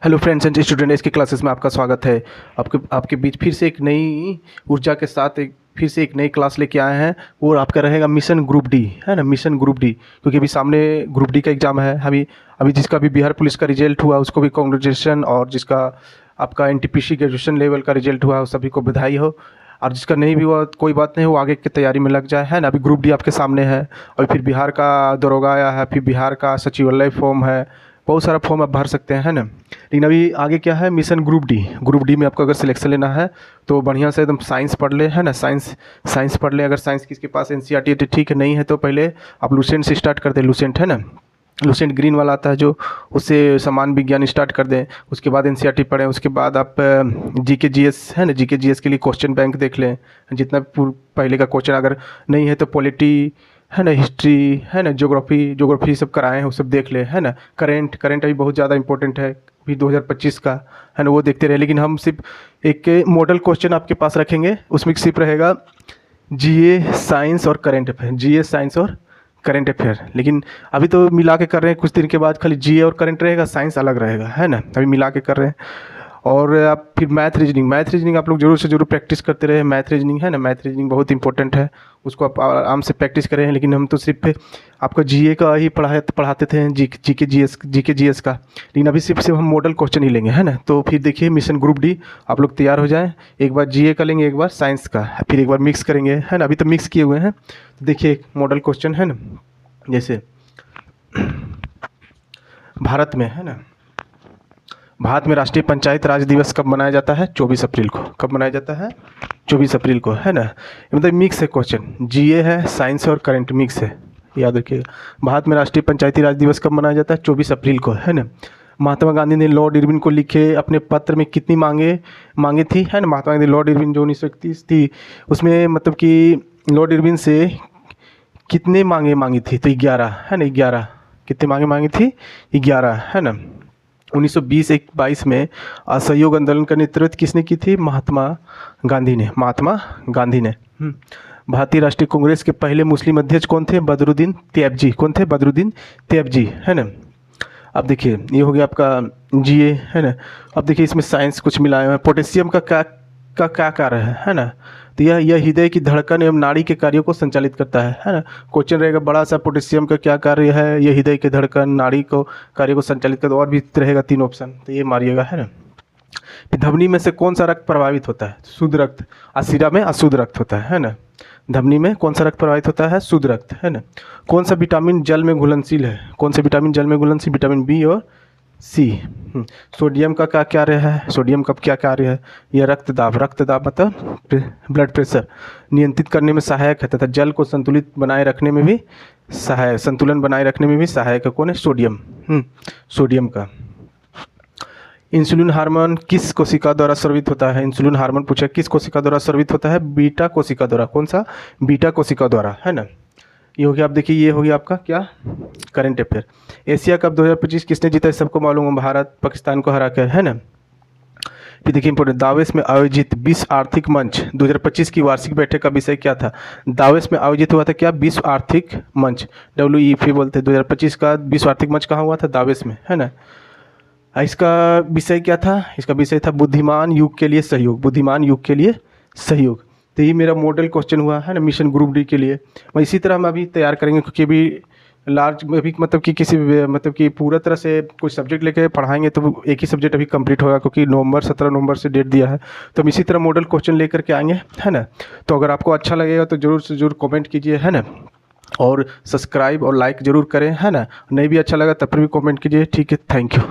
Hello friends and student, इसकी classes में आपका स्वागत है। आपके बीच फिर से एक नई ऊर्जा के साथ फिर से एक नई क्लास लेके आए हैं। वो आपका रहेगा मिशन ग्रुप डी, है ना। मिशन ग्रुप डी, क्योंकि अभी सामने ग्रुप डी का एग्ज़ाम है। अभी अभी जिसका भी बिहार पुलिस का रिजल्ट हुआ उसको भी कॉन्ग्रेचुलेसन, और जिसका आपका एनटीपीसी ग्रेजुएशन लेवल का रिजल्ट हुआ उस सभी को बधाई हो। और जिसका नहीं भी हुआ कोई बात नहीं, वो आगे की तैयारी में लग जाए, है ना। अभी ग्रुप डी आपके सामने है, और फिर बिहार का दरोगा आया है, फिर बिहार का सचिवालय फॉर्म है, बहुत सारा फॉर्म आप भर सकते हैं, है ना। लेकिन अभी आगे क्या है, मिशन ग्रुप डी में आपको अगर सिलेक्शन लेना है तो बढ़िया से एकदम साइंस पढ़ ले, है ना। साइंस पढ़ ले। अगर साइंस किसके पास एनसीईआरटी है तो ठीक है, नहीं है तो पहले आप लुसेंट से स्टार्ट कर दें। लुसेंट, है ना, लुसेंट ग्रीन वाला आता है जो, उससे समान विज्ञान स्टार्ट कर दें। उसके बाद एनसीईआरटी पढ़ें। उसके बाद आप जीके जीएस, है ना, जीके जीएस के लिए क्वेश्चन बैंक देख लें। जितना पहले का क्वेश्चन अगर नहीं है तो पॉलिटी, है ना, हिस्ट्री, है ना, ज्योग्राफी सब कराए हैं, वो सब देख ले, है ना। करंट अभी बहुत ज़्यादा इंपॉर्टेंट है, अभी 2025 का, है ना, वो देखते रहे। लेकिन हम सिर्फ एक मॉडल क्वेश्चन आपके पास रखेंगे, उसमें सिर्फ रहेगा जीए साइंस और करंट अफेयर, जीए साइंस और करंट अफेयर। लेकिन अभी तो मिला के कर रहे हैं, कुछ दिन के बाद खाली जीए और करंट रहेगा, साइंस अलग रहेगा, है ना। अभी मिला के कर रहे हैं। और आप फिर मैथ रीजनिंग आप लोग जरूर से जरूर प्रैक्टिस करते रहे। मैथ रीजनिंग, है ना, मैथ रीजनिंग बहुत इंपॉर्टेंट है, उसको आप आराम से प्रैक्टिस करें। लेकिन हम तो सिर्फ आपका जीए का ही पढ़ाते थे, जीके जीएस का। लेकिन अभी सिर्फ हम मॉडल क्वेश्चन ही लेंगे, है ना। तो फिर देखिए मिशन ग्रुप डी आप लोग तैयार हो जाएं। एक बार जीए का लेंगे, एक बार साइंस का, फिर एक बार मिक्स करेंगे, है ना। अभी तो मिक्स किए हुए हैं। तो देखिए एक मॉडल क्वेश्चन, है ना, जैसे भारत में, है ना, भारत में राष्ट्रीय पंचायत राज दिवस कब मनाया जाता है? 24 अप्रैल को। कब मनाया जाता है? 24 अप्रैल को, है ना। मतलब मिक्स है क्वेश्चन, जीए है, साइंस और करंट मिक्स है, याद रखिएगा। भारत में राष्ट्रीय पंचायती राज दिवस कब मनाया जाता है? 24 अप्रैल को, है ना। महात्मा गांधी ने लॉर्ड इरविन को लिखे अपने पत्र में कितनी मांगे थी, है ना। महात्मा गांधी लॉर्ड इरविन जो 1931 थी, उसमें मतलब कि लॉर्ड इरविन से कितने मांगी थी? तो 11, है ना, 11। कितने मांगी थी? 11, है ना। 1920-22 में असहयोग आंदोलन का नेतृत्व किसने की थी? महात्मा गांधी ने। भारतीय राष्ट्रीय कांग्रेस के पहले मुस्लिम अध्यक्ष कौन थे? बदरुद्दीन तैयबजी। कौन थे? बदरुद्दीन तैयबजी, है ना। अब देखिए ये हो गया आपका जीए, है ना। अब देखिए इसमें साइंस कुछ मिलाए हुए हैं। पोटेशियम का क्या कार्य है ना। तो यह हृदय की धड़कन एवं नाड़ी के कार्यों को संचालित करता है ना। क्वेश्चन रहेगा बड़ा सा, पोटेशियम का क्या कार्य है? यह हृदय की धड़कन नाड़ी को कार्य को संचालित करता है। और भी रहेगा 3 ऑप्शन, तो ये मारिएगा, है ना। धमनी में से कौन सा रक्त प्रभावित होता है? शुद्ध रक्त। शिरा में अशुद्ध रक्त होता है ना। धमनी में कौन सा रक्त प्रभावित होता है? शुद्ध रक्त, है ना। कौन सा विटामिन जल में घुलनशील है? कौन सा विटामिन जल में घुलनशील? विटामिन बी और सी। सोडियम का क्या कार्य है? सोडियम का क्या कार्य है? यह रक्तदाब मतलब ब्लड प्रेशर नियंत्रित करने में सहायक है, तथा जल को संतुलन बनाए रखने में भी सहायक है। कौन है? सोडियम। सोडियम का। इंसुलिन हार्मोन किस कोशिका द्वारा स्रावित होता है? इंसुलिन हार्मोन पूछा किस कोशिका द्वारा स्रावित होता है? बीटा कोशिका द्वारा। कौन सा? बीटा कोशिका द्वारा, है ना। ये हो गया। आप देखिए ये हो गया आपका क्या, करंट अफेयर। एशिया कप 2025 किसने जीता है? सबको मालूम है, भारत पाकिस्तान को हरा कर, है ना। फिर देखिए इंपोर्टेंट, दावोस में आयोजित विश्व आर्थिक मंच 2025 की वार्षिक बैठक का विषय क्या था? दावोस में आयोजित हुआ था क्या? विश्व आर्थिक मंच, WEF बोलते हैं। 2025 का विश्व आर्थिक मंच कहाँ हुआ था? दावोस में, है ना। इसका विषय क्या था? इसका विषय था बुद्धिमान युग के लिए सहयोग। बुद्धिमान युग के लिए सहयोग। तो ये मेरा मॉडल क्वेश्चन हुआ, है ना, मिशन ग्रुप डी के लिए। मैं इसी तरह हम अभी तैयार करेंगे, क्योंकि अभी लार्ज अभी मतलब कि किसी मतलब कि पूरा तरह से कोई सब्जेक्ट लेके पढ़ाएंगे तो एक ही सब्जेक्ट अभी कंप्लीट होगा, क्योंकि 17 नवंबर से डेट दिया है। तो हम इसी तरह मॉडल क्वेश्चन लेकर के आएंगे, है ना। तो अगर आपको अच्छा लगेगा तो ज़रूर से ज़रूर कमेंट कीजिए, है ना। और सब्सक्राइब और लाइक ज़रूर करें, है ना। नहीं भी अच्छा लगा तब भी कमेंट कीजिए, ठीक है। Thank you.